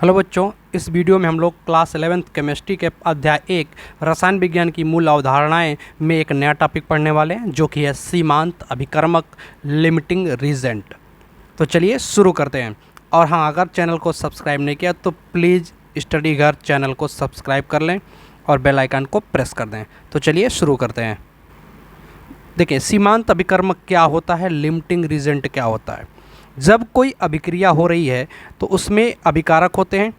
Hello बच्चों, इस video में हम लोग क्लास 11th केमिस्ट्री के अध्याय 1 रसायन विज्ञान की मूल अवधारणाएं में एक नया टॉपिक पढ़ने वाले हैं जो कि है सीमांत अभिकर्मक लिमिटिंग रीजेंट। तो चलिए शुरू करते हैं। और हाँ, अगर चैनल को सब्सक्राइब नहीं किया तो प्लीज़ स्टडी घर चैनल को सब्सक्राइब कर लें और बेल आइकन को प्रेस कर दें। तो चलिए शुरू करते हैं। देखिए, सीमांत अभिकर्मक क्या होता है, लिमिटिंग रीजेंट क्या होता है। जब कोई अभिक्रिया हो रही है तो उसमें अभिकारक होते हैं।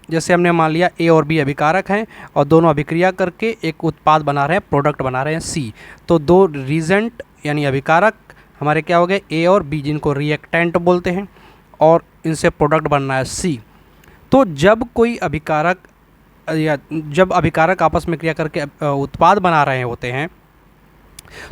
जैसे हमने मान लिया ए और बी अभिकारक हैं और दोनों अभिक्रिया करके एक उत्पाद बना रहे हैं, प्रोडक्ट बना रहे हैं सी। तो दो रीजेंट यानी अभिकारक हमारे क्या हो गए, ए और बी, जिनको रिएक्टेंट बोलते हैं, और इनसे प्रोडक्ट बनना है सी। तो जब कोई अभिकारक या जब अभिकारक आपस में क्रिया करके उत्पाद बना रहे होते हैं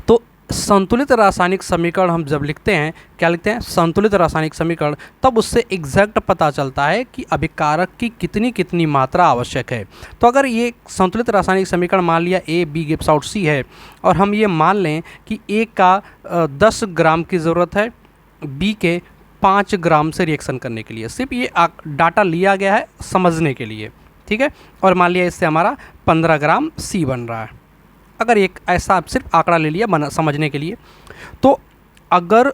तो संतुलित रासायनिक समीकरण हम जब लिखते हैं, क्या लिखते हैं, संतुलित रासायनिक समीकरण, तब उससे एग्जैक्ट पता चलता है कि अभिकारक की कितनी कितनी मात्रा आवश्यक है। तो अगर ये संतुलित रासायनिक समीकरण मान लिया ए बी गिव्स आउट सी है और हम ये मान लें कि ए का 10 ग्राम की ज़रूरत है, बी के 5 ग्राम से रिएक्शन करने के लिए, सिर्फ ये डाटा लिया गया है समझने के लिए, ठीक है। और मान लिया इससे हमारा 15 ग्राम सी बन रहा है। अगर एक ऐसा सिर्फ आंकड़ा ले लिया समझने के लिए, तो अगर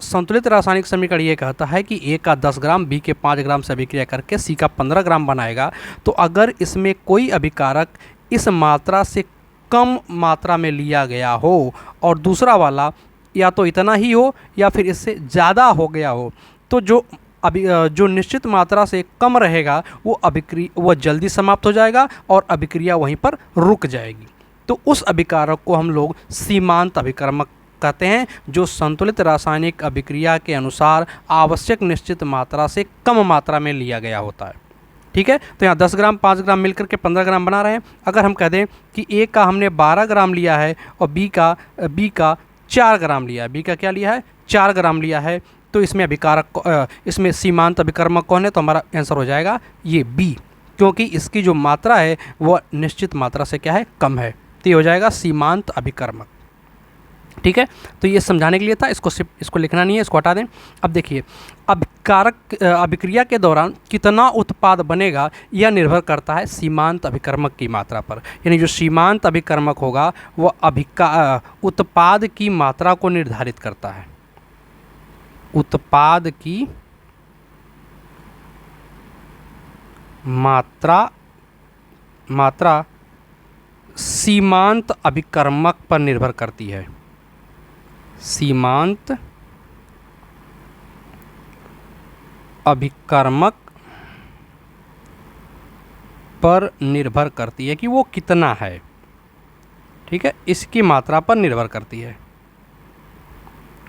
संतुलित रासायनिक समीकरण ये कहता है कि ए का 10 ग्राम बी के 5 ग्राम से अभिक्रिया करके सी का 15 ग्राम बनाएगा, तो अगर इसमें कोई अभिकारक इस मात्रा से कम मात्रा में लिया गया हो और दूसरा वाला या तो इतना ही हो या फिर इससे ज़्यादा हो गया हो, तो जो निश्चित मात्रा से कम रहेगा वो जल्दी समाप्त हो जाएगा और अभिक्रिया वहीं पर रुक जाएगी। तो उस अभिकारक को हम लोग सीमांत अभिकर्मक कहते हैं, जो संतुलित रासायनिक अभिक्रिया के अनुसार आवश्यक निश्चित मात्रा से कम मात्रा में लिया गया होता है, ठीक है। तो यहाँ 10 ग्राम 5 ग्राम मिलकर के 15 ग्राम बना रहे हैं। अगर हम कह दें कि ए का हमने 12 ग्राम लिया है और बी का 4 ग्राम लिया है, बी का क्या लिया है, 4 ग्राम लिया है, तो इसमें इसमें सीमांत अभिकर्मक कौन है, तो हमारा आंसर हो जाएगा ये बी, क्योंकि इसकी जो मात्रा है वह निश्चित मात्रा से क्या है, कम है। तो ये हो जाएगा सीमांत अभिकर्मक, ठीक है। तो ये समझाने के लिए था, इसको लिखना नहीं है, इसको हटा दें। अब देखिए, अभिक्रिया के दौरान कितना उत्पाद बनेगा यह निर्भर करता है सीमांत अभिकर्मक की मात्रा पर। यानी जो सीमांत अभिकर्मक होगा वह उत्पाद की मात्रा को निर्धारित करता है। उत्पाद की मात्रा सीमांत अभिकर्मक पर निर्भर करती है। सीमांत अभिकर्मक पर निर्भर करती है कि वो कितना है, ठीक है, इसकी मात्रा पर निर्भर करती है।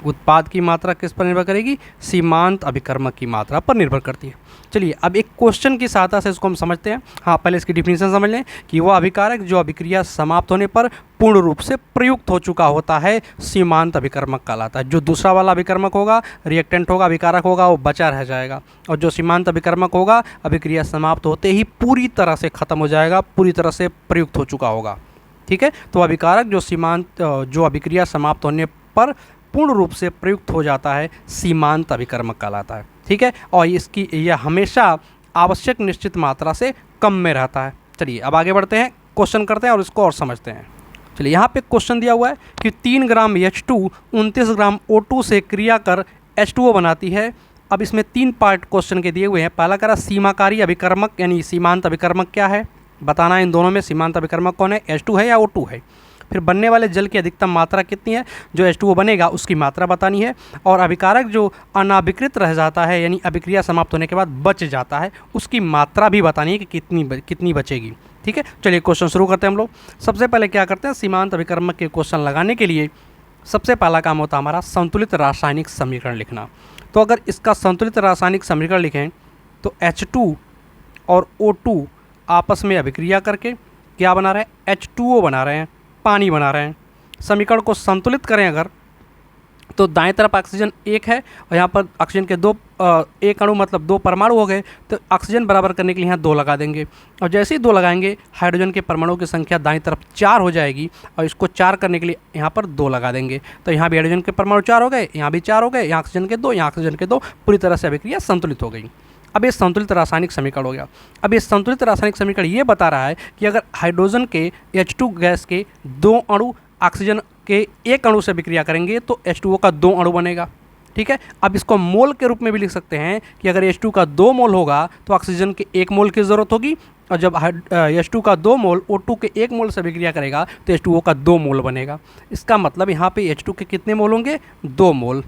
उत्पाद की मात्रा किस पर निर्भर करेगी, सीमांत अभिकर्मक की मात्रा पर निर्भर करती है। चलिए अब एक क्वेश्चन की सहायता से इसको हम समझते हैं। हाँ, पहले इसकी डिफिनीशन समझ लें कि वह अभिकारक जो अभिक्रिया समाप्त होने पर पूर्ण रूप से प्रयुक्त हो चुका होता है सीमांत अभिकर्मक कहलाता है। जो दूसरा वाला अभिकर्मक होगा, रिएक्टेंट होगा, अभिकारक होगा, वो बचा रह जाएगा, और जो सीमांत अभिकर्मक होगा अभिक्रिया समाप्त होते ही पूरी तरह से खत्म हो जाएगा, पूरी तरह से प्रयुक्त हो चुका होगा, ठीक है। तो अभिकारक जो अभिक्रिया समाप्त होने पर पूर्ण रूप से प्रयुक्त हो जाता है सीमांत अभिकर्मक कहलाता है, ठीक है। और यह हमेशा आवश्यक निश्चित मात्रा से कम में रहता है। चलिए अब आगे बढ़ते हैं, क्वेश्चन करते हैं और इसको और समझते हैं। चलिए यहाँ पे क्वेश्चन दिया हुआ है कि 3 ग्राम H2 29 ग्राम O2 से क्रिया कर H2O बनाती है। अब इसमें 3 पार्ट क्वेश्चन के दिए हुए हैं। पहला करा सीमाकारी अभिकर्मक यानी सीमांत अभिकर्मक क्या है, बताना है इन दोनों में सीमांत अभिकर्मक कौन है, H2 है या O2 है। फिर बनने वाले जल की अधिकतम मात्रा कितनी है, जो H2O बनेगा उसकी मात्रा बतानी है। और अभिकारक जो अनाभिकृत रह जाता है यानी अभिक्रिया समाप्त होने के बाद बच जाता है, उसकी मात्रा भी बतानी है कि कितनी बचेगी, ठीक है। चलिए क्वेश्चन शुरू करते हैं हम लोग। सबसे पहले क्या करते हैं, सीमांत अभिकर्मक के क्वेश्चन लगाने के लिए सबसे पहला काम होता है हमारा संतुलित रासायनिक समीकरण लिखना। तो अगर इसका संतुलित रासायनिक समीकरण लिखें तो H2 और O2 आपस में अभिक्रिया करके क्या बना रहे हैं, H2O बना रहे हैं, पानी बना रहे हैं। समीकरण को संतुलित करें अगर, तो दाएं तरफ ऑक्सीजन 1 है और यहाँ पर ऑक्सीजन के 2 एक अणु मतलब 2 परमाणु हो गए, तो ऑक्सीजन बराबर करने के लिए यहाँ 2 लगा देंगे। और जैसे ही 2 लगाएंगे हाइड्रोजन के परमाणुओं की संख्या दाएं तरफ 4 हो जाएगी और इसको 4 करने के लिए यहाँ पर 2 लगा देंगे। तो यहाँ भी हाइड्रोजन के परमाणु 4 हो गए, यहाँ भी 4 हो गए, यहाँ ऑक्सीजन के 2, यहाँ ऑक्सीजन के 2, पूरी तरह से अभिक्रिया संतुलित हो गई। अब ये संतुलित रासायनिक समीकरण हो गया। अब ये संतुलित रासायनिक समीकरण ये बता रहा है कि अगर हाइड्रोजन के H2 गैस के 2 अणु ऑक्सीजन के 1 अणु से विक्रिया करेंगे तो H2O का 2 अणु बनेगा। ठीक है, अब इसको मोल के रूप में भी लिख सकते हैं कि अगर H2 का 2 मोल होगा तो ऑक्सीजन के 1 मोल की ज़रूरत होगी, और जब H2 का 2 मोल O2 के 1 मोल से विक्रिया करेगा तो H2O का 2 मोल बनेगा। इसका मतलब यहाँ पे H2 के कितने मोल होंगे? 2 मोल।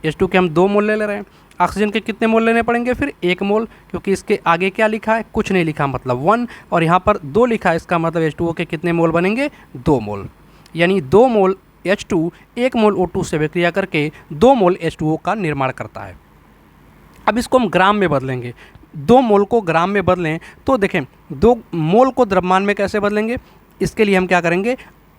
H2 के हम 2 मोल ले रहे हैं। ऑक्सीजन के कितने मोल लेने पड़ेंगे? फिर 1 मोल, क्योंकि इसके आगे क्या लिखा है? कुछ नहीं लिखा, मतलब 1, और यहाँ पर 2 लिखा है। इसका मतलब H2O के कितने मोल बनेंगे? 2 मोल। यानी 2 मोल H2 1 मोल O2 से विक्रिया करके 2 मोल H2O का निर्माण करता है। अब इसको हम ग्राम में बदलेंगे। 2 मोल को ग्राम में बदलें तो देखें 2 मोल को द्रव्यमान में कैसे बदलेंगे? इसके लिए हम क्या करेंगे?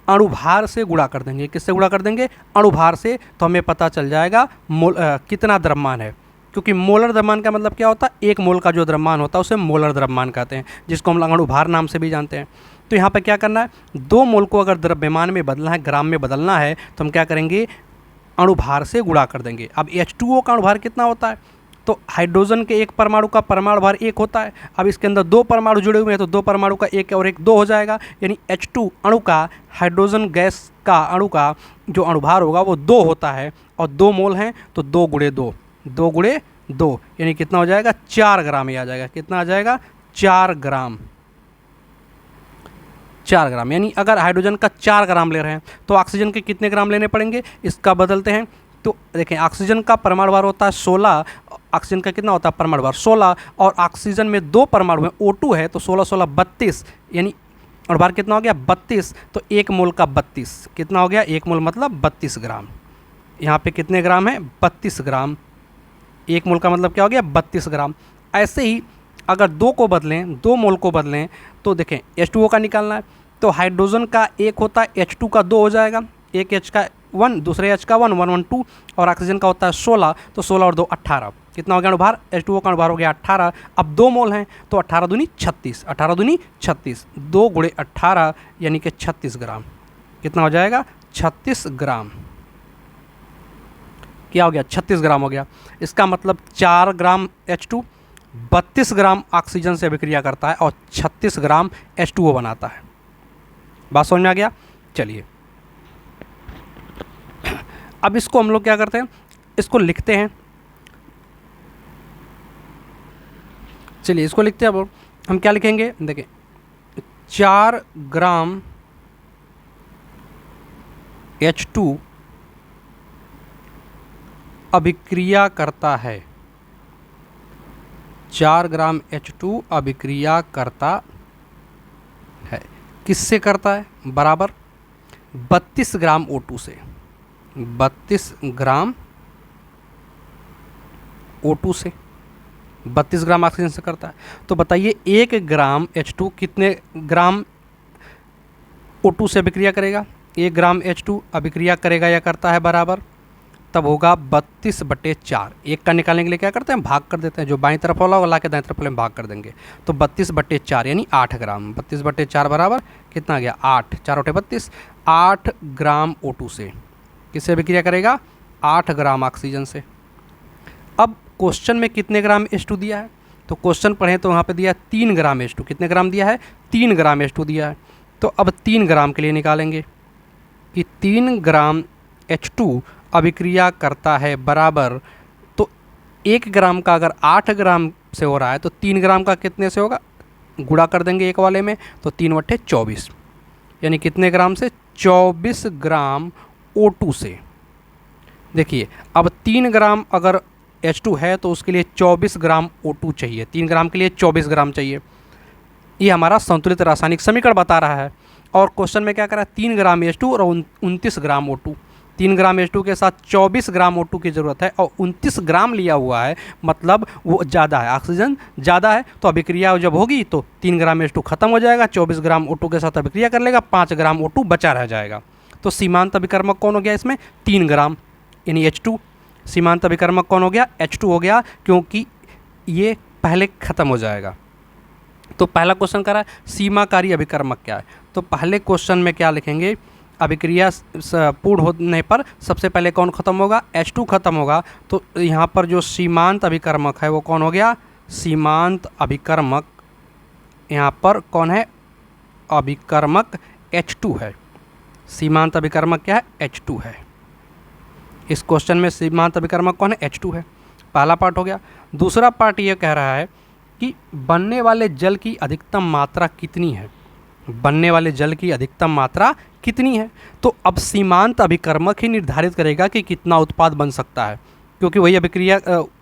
अणुभार से गुणा कर देंगे। किससे गुणा कर देंगे? अणुभार से। तो हमें पता चल जाएगा कितना द्रव्यमान है, क्योंकि मोलर द्रव्यमान का मतलब क्या होता है? 1 मोल का जो द्रव्यमान होता है उसे मोलर द्रव्यमान कहते हैं, जिसको हम अणुभार नाम से भी जानते हैं। तो यहाँ पे क्या करना है? 2 मोल को अगर द्रव्यमान में बदलना है, ग्राम में बदलना है, तो हम क्या करेंगे? अणुभार से गुणा कर देंगे। अब H2O का अणुभार कितना होता है? तो हाइड्रोजन के 1 परमाणु का परमाणु भार 1 होता है। अब इसके अंदर 2 परमाणु जुड़े हुए हैं तो 2 परमाणु का 1 और 1 2 हो जाएगा। यानी H2 अणु का, हाइड्रोजन गैस का अणु का जो अणुभार होगा वो 2 होता है, और 2 मोल हैं तो 2 गुणे 2, 2 गुणे 2 यानी कितना हो जाएगा? 4 ग्राम ही आ जाएगा। कितना आ जाएगा? 4 ग्राम। 4 ग्राम। यानी अगर हाइड्रोजन का 4 ग्राम ले रहे हैं तो ऑक्सीजन के कितने ग्राम लेने पड़ेंगे? इसका बदलते हैं तो देखें, ऑक्सीजन का परमाणु भार होता है 16। ऑक्सीजन का कितना होता है? परमाणु भार 16, और ऑक्सीजन में 2 परमाणु हैं, O2 है, तो 16 16 32, यानी अणुभार कितना हो गया? 32। तो 1 मोल का 32 कितना हो गया? 1 मोल मतलब 32 ग्राम। यहाँ पे कितने ग्राम है? 32 ग्राम। 1 मोल का मतलब क्या हो गया? 32 ग्राम। ऐसे ही अगर 2 को बदलें, 2 मोल को बदलें तो देखें H2O का निकालना है तो हाइड्रोजन का 1 होता है, H2 का 2 हो जाएगा, एक H का 1, दूसरे H का 1, 1 1 2, और ऑक्सीजन का होता है 16, तो 16 और 2 18। कितना हो गया अणुभार? H2O का अणुभार हो गया 18। अब 2 मोल हैं तो 18 दूनी 36, 18 दूनी 36, 2 गुणे 18 यानी कि 36 ग्राम। कितना हो जाएगा? 36 ग्राम। क्या हो गया? 36 ग्राम हो गया। इसका मतलब 4 ग्राम H2 32 ग्राम ऑक्सीजन से विक्रिया करता है और 36 ग्राम H2O बनाता है। बात समझ में आ गया? चलिए अब इसको हम लोग क्या करते हैं? इसको लिखते हैं। चलिए इसको लिखते हैं। अब हम क्या लिखेंगे? देखें, 4 ग्राम H2 अभिक्रिया करता है। 4 ग्राम H2 अभिक्रिया करता है। किससे करता है? बराबर 32 ग्राम O2 से। 32 ग्राम O2 से 32 ग्राम ऑक्सीजन से करता है। तो बताइए 1 ग्राम H2 कितने ग्राम O2 से अभिक्रिया करेगा? 1 ग्राम H2 अभिक्रिया करेगा या करता है बराबर, तब होगा 32/4। 1 का निकालने के लिए क्या करते हैं? भाग कर देते हैं। जो बाईं तरफ वाला ला के दाईं तरफ वाले में भाग कर देंगे तो 32/4 यानी 8 ग्राम। 32/4 बराबर कितना आ गया? 8, 4 × 32, 8 ग्राम O2 से किससे अभिक्रिया करेगा? 8 ग्राम ऑक्सीजन से। अब क्वेश्चन में कितने ग्राम H2 दिया है? तो क्वेश्चन पढ़ें तो वहाँ पे दिया 3 ग्राम H2। कितने ग्राम दिया है? 3 ग्राम H2 दिया है। तो अब 3 ग्राम के लिए निकालेंगे कि 3 ग्राम H2 अभिक्रिया करता है बराबर, तो 1 ग्राम का अगर 8 ग्राम से हो रहा है तो 3 ग्राम का कितने से होगा? गुणा कर देंगे एक वाले में, तो 3/24 यानी कितने ग्राम से? 24 ग्राम O2 से। देखिए अब 3 ग्राम अगर H2 है तो उसके लिए 24 ग्राम O2 चाहिए। 3 ग्राम के लिए 24 ग्राम चाहिए। ये हमारा संतुलित रासायनिक समीकरण बता रहा है। और क्वेश्चन में क्या करा है? 3 ग्राम H2 और 29 ग्राम O2। 3 ग्राम H2 के साथ 24 ग्राम O2 की ज़रूरत है और 29 ग्राम लिया हुआ है, मतलब वो ज़्यादा है, ऑक्सीजन ज़्यादा है। तो अभिक्रिया जब होगी तो 3 ग्राम H2 खत्म हो जाएगा, 24 ग्राम O2 के साथ अभिक्रिया कर लेगा, 5 ग्राम O2 बचा रह जाएगा। तो सीमांत अभिकर्मक कौन हो गया इसमें? 3 ग्राम यानी H2। सीमांत अभिकर्मक कौन हो गया? H2 हो गया, क्योंकि ये पहले ख़त्म हो जाएगा। तो पहला क्वेश्चन करा सीमाकारी अभिकर्मक क्या है? तो पहले क्वेश्चन में क्या लिखेंगे? अभिक्रिया पूर्ण होने पर सबसे पहले कौन ख़त्म होगा? H2 ख़त्म होगा। तो यहाँ पर जो सीमांत अभिकर्मक है वो कौन हो गया? सीमांत अभिकर्मक यहाँ पर कौन है? अभिकर्मक H2 है। सीमांत अभिकर्मक क्या है? H2 है। इस क्वेश्चन में सीमांत अभिकर्मक कौन है? H2 है। पहला पार्ट हो गया। दूसरा पार्ट ये कह रहा है कि बनने वाले जल की अधिकतम मात्रा कितनी है? बनने वाले जल की अधिकतम मात्रा कितनी है? तो अब सीमांत अभिकर्मक ही निर्धारित करेगा कि कितना उत्पाद बन सकता है, क्योंकि वही अभिक्रिया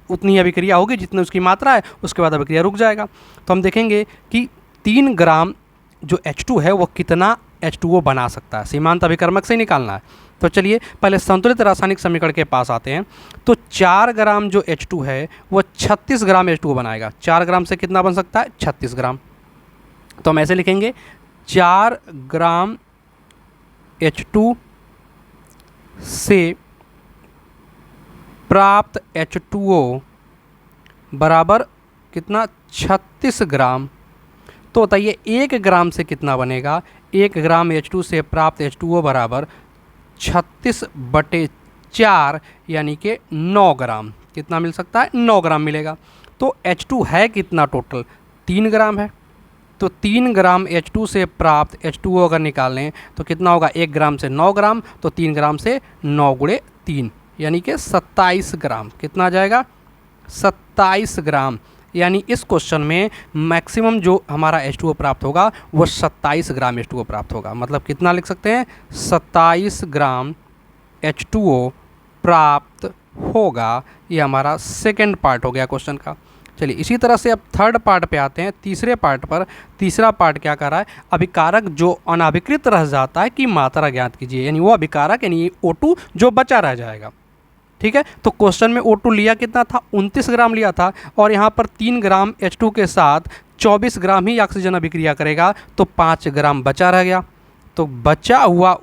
उतनी ही अभिक्रिया होगी जितनी उसकी मात्रा है, उसके बाद अभिक्रिया रुक जाएगा। तो हम देखेंगे कि 3 ग्राम जो H2 है वो कितना H2O बना सकता है, सीमांत अभिकर्मक से निकालना है। तो चलिए पहले संतुलित रासायनिक समीकरण के पास आते हैं। तो 4 ग्राम जो H2 है वो 36 ग्राम H2O बनाएगा। 4 ग्राम से कितना बन सकता है? 36 ग्राम। तो हम ऐसे लिखेंगे 4 ग्राम H2 से प्राप्त H2O बराबर कितना? 36 ग्राम। तो बताइए 1 ग्राम से कितना बनेगा? 1 ग्राम H2 से प्राप्त H2O बराबर 36/4 यानी कि 9 ग्राम। कितना मिल सकता है? 9 ग्राम मिलेगा। तो H2 है कितना टोटल? 3 ग्राम है। तो 3 ग्राम H2 से प्राप्त H2O अगर निकाल लें तो कितना होगा? 1 ग्राम से 9 ग्राम, तो 3 ग्राम से 9 गुणे 3 यानी कि 27 ग्राम। कितना आ जाएगा? 27 ग्राम। यानी इस क्वेश्चन में मैक्सिमम जो हमारा H2O प्राप्त होगा वो 27 ग्राम H2O प्राप्त होगा। मतलब कितना लिख सकते हैं? 27 ग्राम H2O प्राप्त होगा। ये हमारा सेकेंड पार्ट हो गया क्वेश्चन का। चलिए इसी तरह से अब थर्ड पार्ट पे आते हैं, तीसरे पार्ट पर। तीसरा पार्ट क्या कर रहा है? अभिकारक जो अनाभिकृत रह जाता है की मात्रा ज्ञात कीजिए। यानी वो अभिकारक यानी O2 जो बचा रह जाएगा। ठीक है, तो क्वेश्चन में O2 लिया कितना था? 29 ग्राम लिया था, और यहाँ पर 3 ग्राम H2 के साथ 24 ग्राम ही ऑक्सीजन अभिक्रिया करेगा, तो 5 ग्राम बचा रह गया। तो बचा हुआ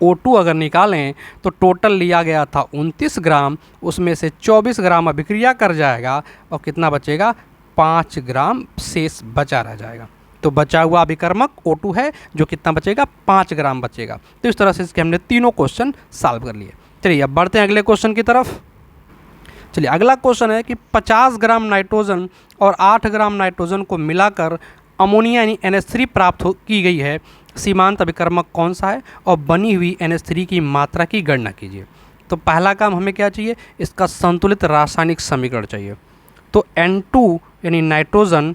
O2 अगर निकालें तो टोटल लिया गया था 29 ग्राम, उसमें से 24 ग्राम अभिक्रिया कर जाएगा और कितना बचेगा? 5 ग्राम शेष बचा रह जाएगा। तो बचा हुआ अभिकर्मक O2 है जो कितना बचेगा? 5 ग्राम बचेगा। तो इस तरह से इसके हमने तीनों क्वेश्चन सॉल्व कर लिए। चलिए अब बढ़ते हैं अगले क्वेश्चन की तरफ। चलिए अगला क्वेश्चन है कि 50 ग्राम नाइट्रोजन और 8 ग्राम नाइट्रोजन को मिलाकर अमोनिया यानी NH3 प्राप्त की गई है। सीमांत अभिकर्मक कौन सा है और बनी हुई NH3 की मात्रा की गणना कीजिए। तो पहला काम हमें क्या चाहिए? इसका संतुलित रासायनिक समीकरण चाहिए। तो N2 यानी नाइट्रोजन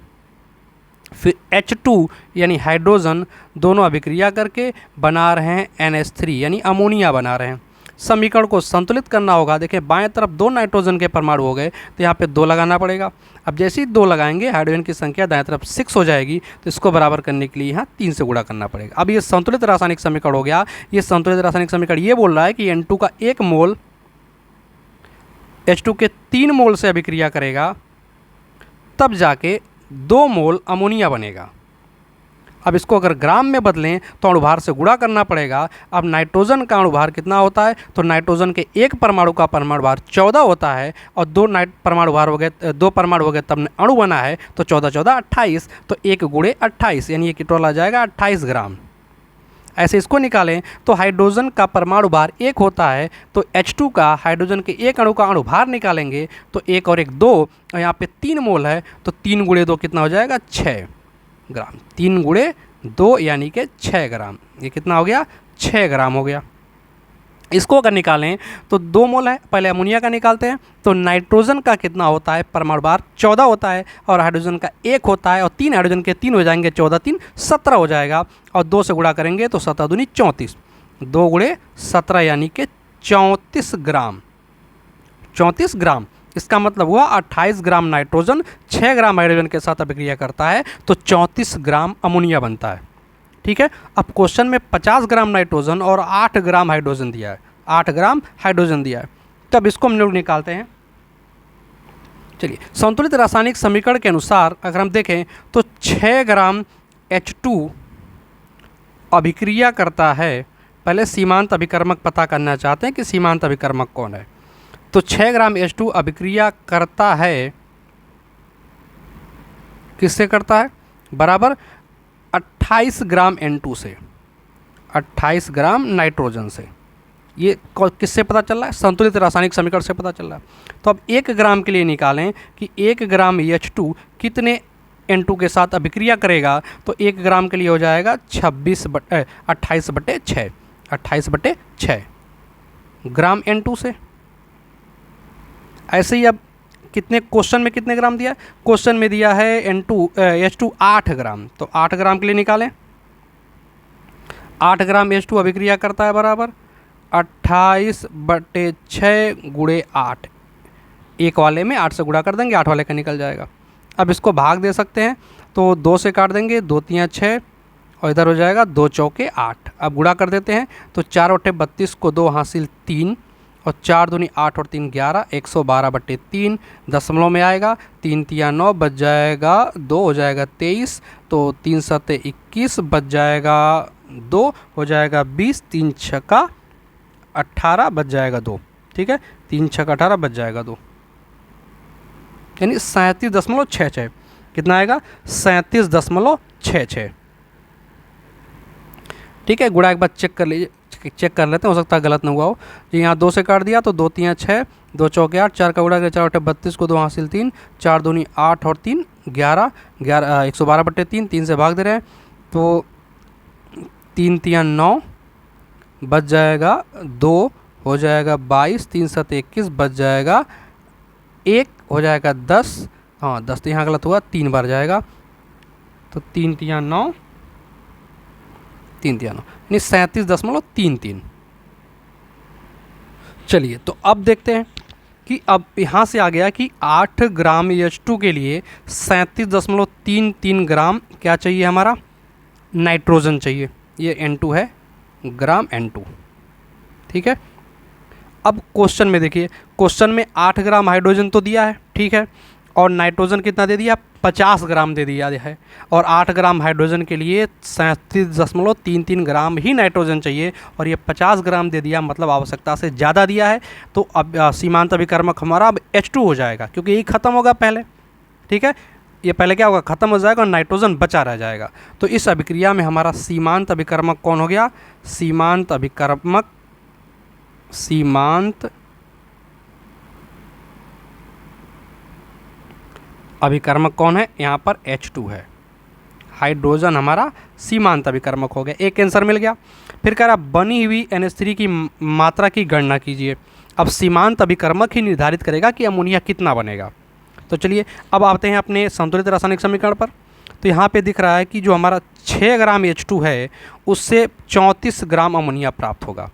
फिर H2 यानी हाइड्रोजन दोनों अभिक्रिया करके बना रहे हैं NH3 यानी अमोनिया बना रहे हैं। समीकरण को संतुलित करना होगा। देखिए बाएं तरफ 2 नाइट्रोजन के परमाणु हो गए, तो यहाँ पे 2 लगाना पड़ेगा। अब जैसे ही 2 लगाएंगे हाइड्रोजन की संख्या दाएं तरफ 6 हो जाएगी, तो इसको बराबर करने के लिए यहाँ 3 से गुणा करना पड़ेगा। अब ये संतुलित रासायनिक समीकरण हो गया। ये संतुलित रासायनिक समीकरण ये बोल रहा है कि N2 का 1 मोल H2 के 3 मोल से अभिक्रिया करेगा, तब जाके 2 मोल अमोनिया बनेगा। अब इसको अगर ग्राम में बदलें तो अणुभार से गुणा करना पड़ेगा। अब नाइट्रोजन का अणुभार कितना होता है? तो नाइट्रोजन के 1 परमाणु का परमाणु भार 14 होता है, और 2 परमाणु हो गए तब अणु बना है, तो 14 14 28, तो 1 गुणे 28 यानी ये टोटल आ जाएगा 28 ग्राम। ऐसे इसको निकालें तो हाइड्रोजन का परमाणु भार 1 होता है, तो H2 का हाइड्रोजन के 1 अणु का अणुभार निकालेंगे तो 1 और 1 2, और यहाँ पे 3 मोल है, तो 3 गुणे 2 कितना हो जाएगा? 6 ग्राम। 3 गुणे 2 यानी कि 6 ग्राम। ये कितना हो गया? 6 ग्राम हो गया। इसको अगर निकालें तो 2 मोल है, पहले अमोनिया का निकालते हैं। तो नाइट्रोजन का कितना होता है? परमाणु भार 14 होता है, और हाइड्रोजन का 1 होता है, और 3 हाइड्रोजन के 3 हो जाएंगे, 14 3 17 हो जाएगा, और 2 से गुणा करेंगे तो 7 दूनी 34, 2 गुणे 17 यानी कि 34 ग्राम। 34 ग्राम इसका मतलब हुआ 28 ग्राम नाइट्रोजन 6 ग्राम हाइड्रोजन के साथ अभिक्रिया करता है, तो 34 ग्राम अमोनिया बनता है। ठीक है, अब क्वेश्चन में 50 ग्राम नाइट्रोजन और 8 ग्राम हाइड्रोजन दिया है। 8 ग्राम हाइड्रोजन दिया है, तब इसको हम लोग निकालते हैं। चलिए संतुलित रासायनिक समीकरण के अनुसार अगर हम देखें तो 6 ग्राम H2 अभिक्रिया करता है। पहले सीमांत अभिकर्मक पता करना चाहते हैं कि सीमांत अभिकर्मक कौन है। तो 6 ग्राम H2 अभिक्रिया करता है, किससे करता है? बराबर 28 ग्राम N2 से, 28 ग्राम नाइट्रोजन से। ये किससे पता चल रहा है? संतुलित रासायनिक समीकरण से पता चल रहा है। तो अब 1 ग्राम के लिए निकालें कि 1 ग्राम H2 कितने N2 के साथ अभिक्रिया करेगा। तो 1 ग्राम के लिए हो जाएगा 28/6 ग्राम N2 से। ऐसे ही अब कितने क्वेश्चन में कितने ग्राम दिया है? क्वेश्चन में दिया है H2 8 ग्राम। तो 8 ग्राम के लिए निकालें, 8 ग्राम H2 अभिक्रिया करता है बराबर 28/6 गुणे 8। एक वाले में 8 से गुणा कर देंगे, 8 वाले का निकल जाएगा। अब इसको भाग दे सकते हैं, तो 2 से काट देंगे, 2 3 6 और इधर हो जाएगा 2 चौके 8। अब गुणा कर देते हैं, तो 4 × 32 को 2 हासिल 3 और 4 दूनी 8 और 3 11, 112/3 दशमलव में आएगा। 3 3 9 बच जाएगा 2, हो जाएगा 23। तो 3 7 21 बच जाएगा 2, हो जाएगा 20। 3 6 18 बच जाएगा 2। ठीक है, 3 6 18 बच जाएगा 2, यानी 37.66। कितना आएगा? 37.66। ठीक है, गुणा एक बार चेक कर लीजिए, चेक कर लेते हैं, हो सकता है गलत ना हुआ हो। जी यहाँ 2 से काट दिया, तो 2 3 6, 2 चौके 8, 4 का गुणा किया, 4 × 32 को 2 हासिल 3, 4 दूनी 8 और 3 11, 112/3, 3 से भाग दे रहे हैं, तो 3 3 9 बच जाएगा 2, हो जाएगा 22। 3 7 21 बच जाएगा 1, हो जाएगा 10। हाँ 10 तो यहाँ गलत हुआ, 3 बार जाएगा, तो 3 3 9, 3 3 9 यानी 37.33। चलिए, तो अब देखते हैं कि अब यहाँ से आ गया कि 8 ग्राम H2 के लिए 37.33 ग्राम क्या चाहिए? हमारा नाइट्रोजन चाहिए। ये N2 है, ग्राम N2। ठीक है, अब क्वेश्चन में देखिए, क्वेश्चन में 8 ग्राम हाइड्रोजन तो दिया है, ठीक है, और नाइट्रोजन कितना दे दिया? 50 ग्राम दे दिया है। और 8 ग्राम हाइड्रोजन के लिए 37.33 ग्राम ही नाइट्रोजन चाहिए, और ये 50 ग्राम दे दिया, मतलब आवश्यकता से ज़्यादा दिया है। तो अब सीमांत अभिकर्मक हमारा अब H2 हो जाएगा, क्योंकि यही ख़त्म होगा पहले। ठीक है, ये पहले क्या होगा? ख़त्म हो जाएगा और नाइट्रोजन बचा रह जाएगा। तो इस अभिक्रिया में हमारा सीमांत अभिकर्मक कौन हो गया? सीमांत अभिकर्मक कौन है? यहाँ पर H2 है। हाइड्रोजन हमारा सीमांत अभिकर्मक हो गया। एक आंसर मिल गया। फिर कह रहा बनी हुई NH3 की मात्रा की गणना कीजिए। अब सीमांत अभिकर्मक ही निर्धारित करेगा कि अमोनिया कितना बनेगा। तो चलिए अब आते हैं अपने संतुलित रासायनिक समीकरण पर। तो यहाँ पे दिख रहा है कि जो हमारा 6 ग्राम H2 है उससे 34 ग्राम अमोनिया प्राप्त होगा।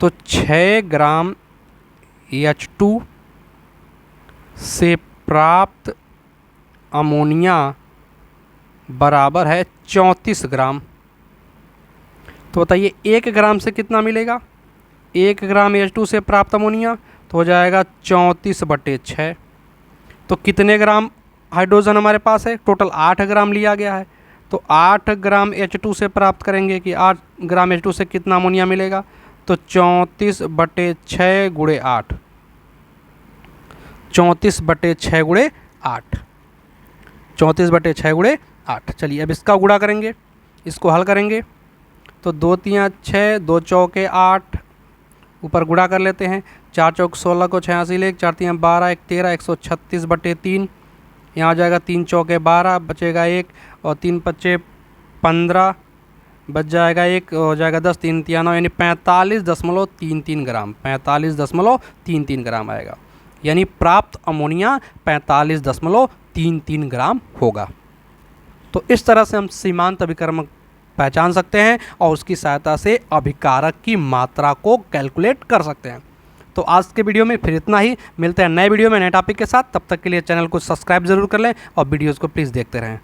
तो 6 ग्राम H2 से प्राप्त अमोनिया बराबर है 34 ग्राम। तो बताइए 1 ग्राम से कितना मिलेगा? 1 ग्राम H2 से प्राप्त अमोनिया तो हो जाएगा 34/6। तो कितने ग्राम हाइड्रोजन हमारे पास है? टोटल 8 ग्राम लिया गया है। तो 8 ग्राम H2 से प्राप्त करेंगे कि 8 ग्राम H2 से कितना अमोनिया मिलेगा? तो 34/6 गुणे 8, 34/6 गुणे 8, 34/6 गुणे 8। चलिए अब इसका गुणा करेंगे, इसको हल करेंगे। तो 2 3 6, 2 चौके 8, ऊपर गुणा कर लेते हैं। 4 चौक 16 को 6 हासिल 1, 4 3 12, 1 13, 136/3। यहाँ हो जाएगा 3 चौके 12, बचेगा 1 और 3 5 15, बच जाएगा 1, हो जाएगा 10, 3 3 9, यानी 45.33 ग्राम, 45.33 ग्राम आएगा। यानी प्राप्त अमोनिया 45.33 ग्राम होगा। तो इस तरह से हम सीमांत अभिकर्मक पहचान सकते हैं और उसकी सहायता से अभिकारक की मात्रा को कैलकुलेट कर सकते हैं। तो आज के वीडियो में फिर इतना ही। मिलते हैं नए वीडियो में नए टॉपिक के साथ। तब तक के लिए चैनल को सब्सक्राइब जरूर कर लें और वीडियोज़ को प्लीज़ देखते रहें।